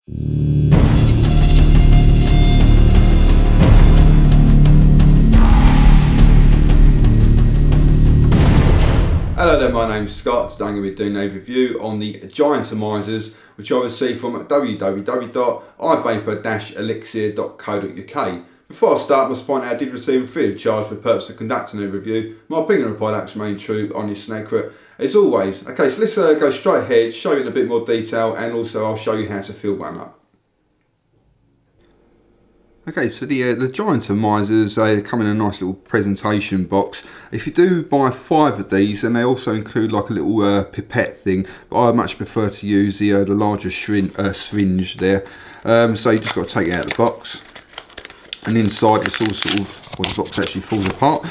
Hello there, my name's Scott. Today I'm going to be doing a review on the Giantomizers, which I received from www.ivapor-elixir.co.uk. Before I start, I must point out I did receive a free of charge for the purpose of conducting a review. My opinion on the product remains true, honest and accurate as always. Okay, so let's go straight ahead, show you in a bit more detail, and also I'll show you how to fill one up. Okay, so the Giantomizers, they come in a nice little presentation box. If you do buy 5 of these, and they also include like a little pipette thing, but I much prefer to use the larger syringe there. So you just got to take it out of the box, and inside it's all sort of, well, the box actually falls apart.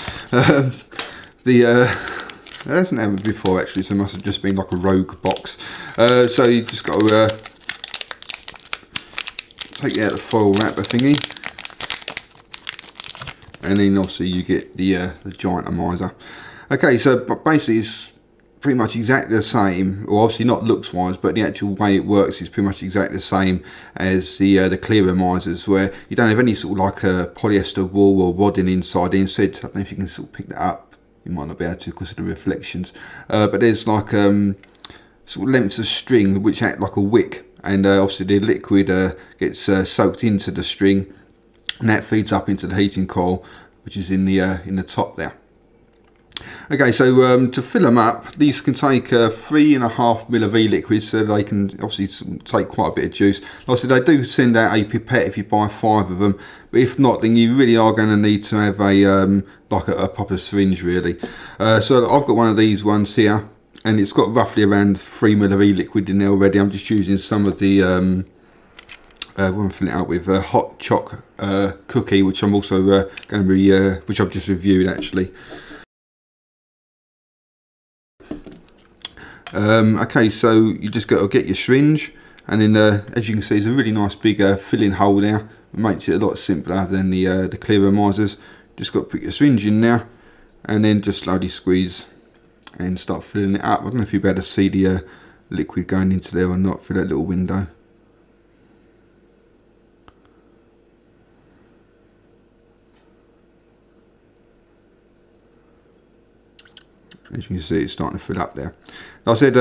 It hasn't happened before actually, so it must have just been like a rogue box. So you just got to take out the foil wrapper thingy. And then obviously you get the Giantomizer. Okay, so basically it's pretty much exactly the same, or obviously not looks wise, but the actual way it works is pretty much exactly the same as the clearomizers, where you don't have any sort of like a polyester wool or wadding inside. Instead, I don't know if you can sort of pick that up. You might not be able to because of the reflections, but there's like sort of lengths of string which act like a wick, and obviously the liquid gets soaked into the string, and that feeds up into the heating coil, which is in the top there. Okay, so to fill them up, these can take 3.5 ml of e-liquid, so they can obviously take quite a bit of juice. Like I said, they do send out a pipette if you buy 5 of them, but if not, then you really are going to need to have a like a proper syringe really. So I've got one of these ones here, and it's got roughly around 3 ml of e-liquid in there already. I'm just using some of the what I'm filling it out with hot choc cookie, which I'm also going to be which I've just reviewed actually. Okay, so you just got to get your syringe, and then as you can see, there's a really nice big filling hole there. It makes it a lot simpler than the clearomizers. Just got to put your syringe in there, and then just slowly squeeze and start filling it up. I don't know if you'll be able to see the liquid going into there or not through that little window. As you can see, it's starting to fill up there. Like I said,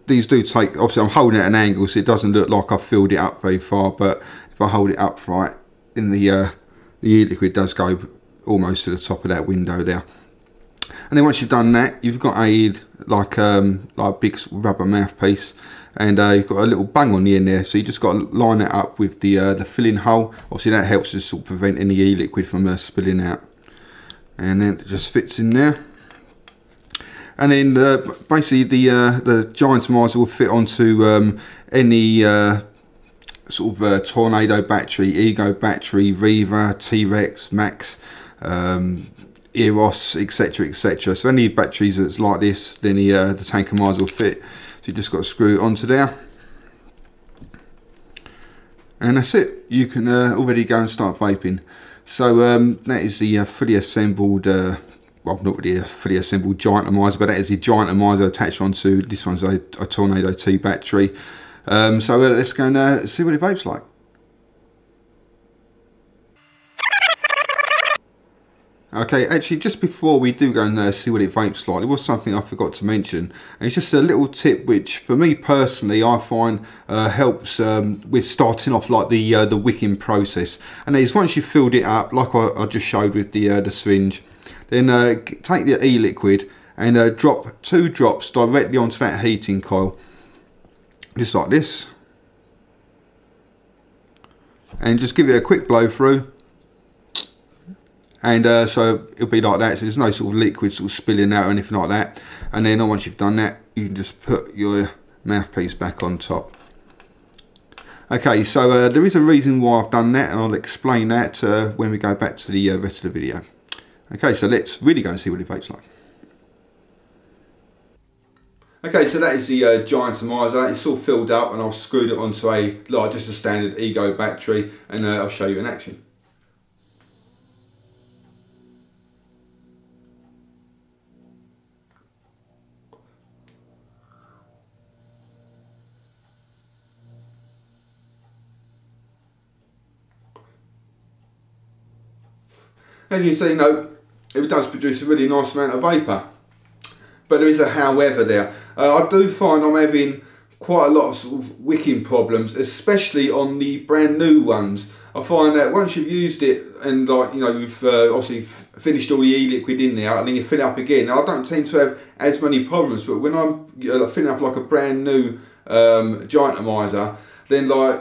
these do take, obviously I'm holding it at an angle, so it doesn't look like I've filled it up very far, but if I hold it up right, then the e-liquid does go almost to the top of that window there. And then once you've done that, you've got a like a big rubber mouthpiece, and you've got a little bung on the end there, so you just got to line it up with the filling hole. Obviously that helps to sort of prevent any e-liquid from spilling out, and then it just fits in there. And then basically the Giantomizer will fit onto any sort of Tornado battery, Ego battery, Viva, T-Rex, Max, Eros, etc, etc. So any batteries that's like this, then the Giantomizer will fit. So you just got to screw it onto there, and that's it. You can already go and start vaping. So that is the fully assembled well, not really a fully assembled Giantomizer, but that is the Giantomizer attached onto this one's a Tornado 2 battery. So let's go and see what it vapes like. Okay, actually just before we do go and see what it vapes like, there was something I forgot to mention, and it's just a little tip which for me personally I find helps with starting off like the wicking process. And that is, once you've filled it up like I just showed with the syringe, then take the e-liquid and drop 2 drops directly onto that heating coil, just like this, and just give it a quick blow through, and so it'll be like that, so there's no sort of liquid sort of spilling out or anything like that. And then once you've done that, you can just put your mouthpiece back on top. Okay, so there is a reason why I've done that, and I'll explain that when we go back to the rest of the video. Okay, so let's really go and see what it vapes like. Okay, so that is the Giantomizer. It's all filled up, and I've screwed it onto just a standard Ego battery, and I'll show you in action. As you can see, you know, it does produce a really nice amount of vapour. But there is a however there. I do find I'm having quite a lot of sort of wicking problems, especially on the brand new ones. I find that once you've used it and, like, you know, you've obviously finished all the e-liquid in there and then you fill it up again, I don't tend to have as many problems. But when I'm filling up like a brand new Giantomizer, then like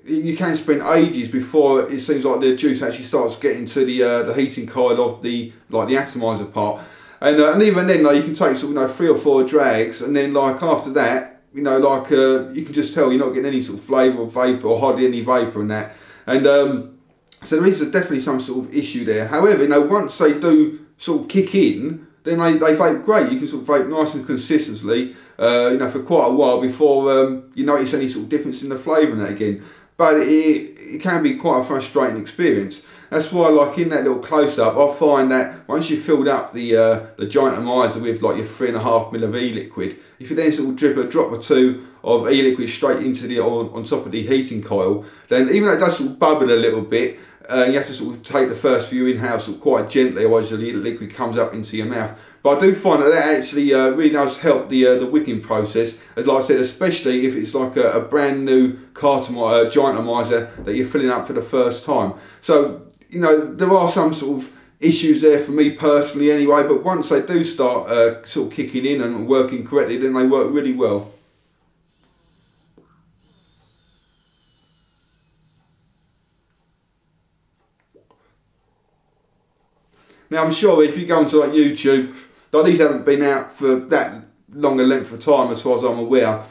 you can spend ages before it seems like the juice actually starts getting to the heating coil of the atomizer part. And even then, like, you can take sort of, you know, 3 or 4 drags, and then like after that, you know, like you can just tell you're not getting any sort of flavour or vapour, or hardly any vapour in that. And so there is definitely some sort of issue there. However, you know, once they do sort of kick in, then they vape great. You can sort of vape nice and consistently, you know, for quite a while before you notice any sort of difference in the flavour in that again. But it can be quite a frustrating experience. That's why, like in that little close-up, I find that once you've filled up the Giantomizer with like your 3.5 ml of e-liquid, if you then sort of drip a drop or two of e-liquid straight into the on top of the heating coil, then even though it does sort of bubble a little bit, you have to sort of take the first few inhales sort of quite gently, otherwise the liquid comes up into your mouth. But I do find that actually really does help the wicking process, as like I said, especially if it's like a brand new Giantomizer that you're filling up for the first time. So, you know, there are some sort of issues there for me personally anyway, but once they do start sort of kicking in and working correctly, then they work really well. Now I'm sure if you go onto like YouTube, like these haven't been out for that long a length of time as far as I'm aware,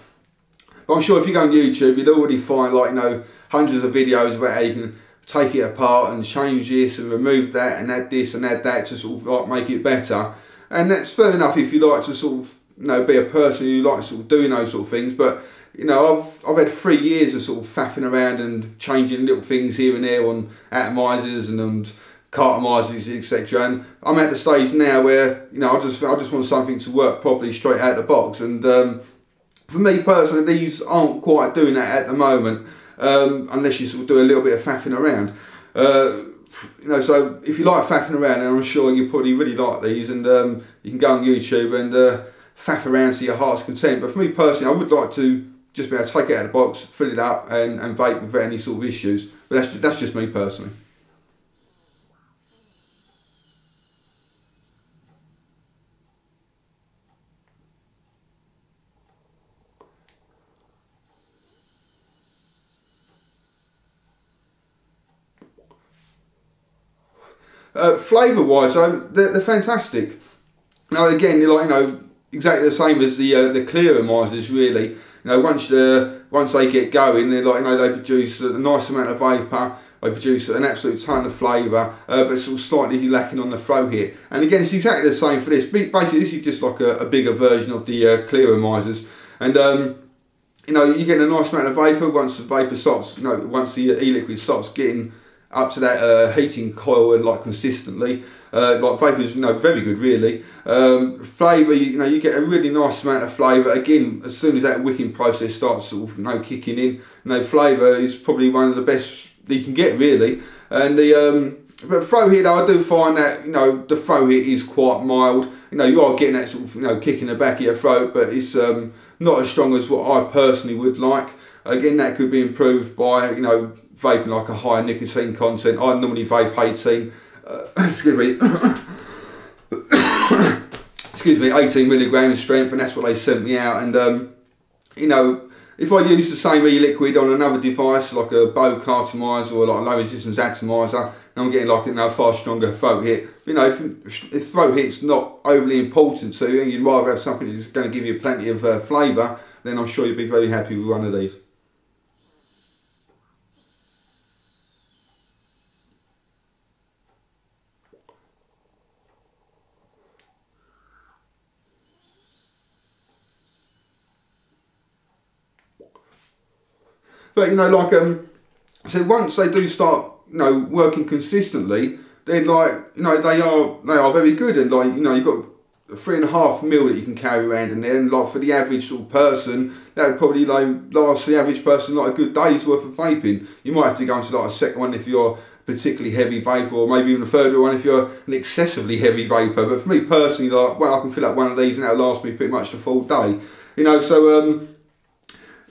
but I'm sure if you go on YouTube you'd already find, like, you know, hundreds of videos about how you can take it apart and change this and remove that and add this and add that to sort of like make it better. And that's fair enough if you like to sort of, you know, be a person who likes sort of doing those sort of things. But, you know, I've had 3 years of sort of faffing around and changing little things here and there on atomizers and cartomizers, etc. And I'm at the stage now where, you know, I just want something to work properly straight out of the box. And for me personally, these aren't quite doing that at the moment. Unless you sort of do a little bit of faffing around. You know, so if you like faffing around, then I'm sure you probably really like these, and you can go on YouTube and faff around to your heart's content. But for me personally, I would like to just be able to take it out of the box, fill it up and vape without any sort of issues. But that's just me personally. Flavour wise, they're fantastic. Now again, they're like, you know, exactly the same as the clearer misers really. You know, once they get going, they're like, you know, they produce a nice amount of vapour, they produce an absolute ton of flavour, but sort of slightly lacking on the throat hit. And again, it's exactly the same for this. Basically, this is just like a bigger version of the clearer misers. And you know, you get a nice amount of vapour once the vapour starts, you know, once the e-liquid starts getting up to that heating coil and like consistently. Like vapour's, you know, very good really. Flavour, you know, you get a really nice amount of flavour. Again, as soon as that wicking process starts sort of, you know, kicking in, you know, flavour is probably one of the best you can get really. And the but throat hit, I do find that, you know, the throat hit is quite mild. You know, you are getting that sort of, you know, kick in the back of your throat, but it's not as strong as what I personally would like. Again, that could be improved by, you know, vaping like a higher nicotine content. I normally vape 18, excuse me, excuse me, 18 milligrams strength, and that's what they sent me out. And you know, if I use the same e-liquid on another device like a Bow cartomizer or like a low resistance atomizer, and I'm getting like, you know, a far stronger throat hit. You know, if throat hit's not overly important to you, and you'd rather have something that's going to give you plenty of flavour, then I'm sure you'd be very happy with one of these. But, you know, like so once they do start, you know, working consistently, then, like, you know, they are very good. And, like, you know, you've got 3.5 mil that you can carry around in there, and like for the average sort of person, that would probably like last the average person like a good day's worth of vaping. You might have to go into like a second one if you're particularly heavy vapor, or maybe even a further one if you're an excessively heavy vapor. But for me personally, like, well, I can fill up one of these and that'll last me pretty much the full day. You know, so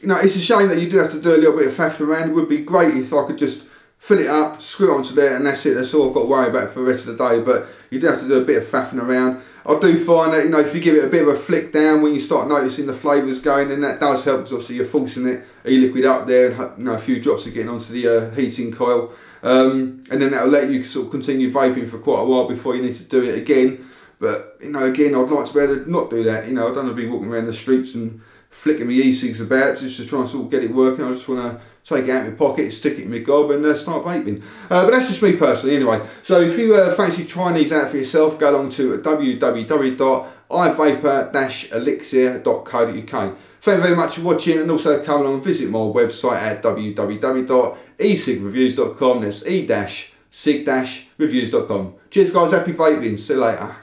you know, it's a shame that you do have to do a little bit of faffing around. It would be great if I could just fill it up, screw it onto there, and that's it. That's all I've got to worry about for the rest of the day. But you do have to do a bit of faffing around. I do find that, you know, if you give it a bit of a flick down when you start noticing the flavours going, then that does help, because obviously you're forcing it, e-liquid up there, and, you know, a few drops are getting onto the heating coil, and then that'll let you sort of continue vaping for quite a while before you need to do it again. But, you know, again, I'd like to be able to not do that. You know, I don't want to be walking around the streets and flicking my e-cigs about just to try and sort of get it working. I just want to take it out of my pocket, stick it in my gob, and start vaping. But that's just me personally anyway. So if you fancy trying these out for yourself, go along to www.ivaper-elixir.co.uk. Thank you very much for watching, and also come along and visit my website at www.e-cigreviews.com. That's e-cig-reviews.com. Cheers guys, happy vaping, see you later.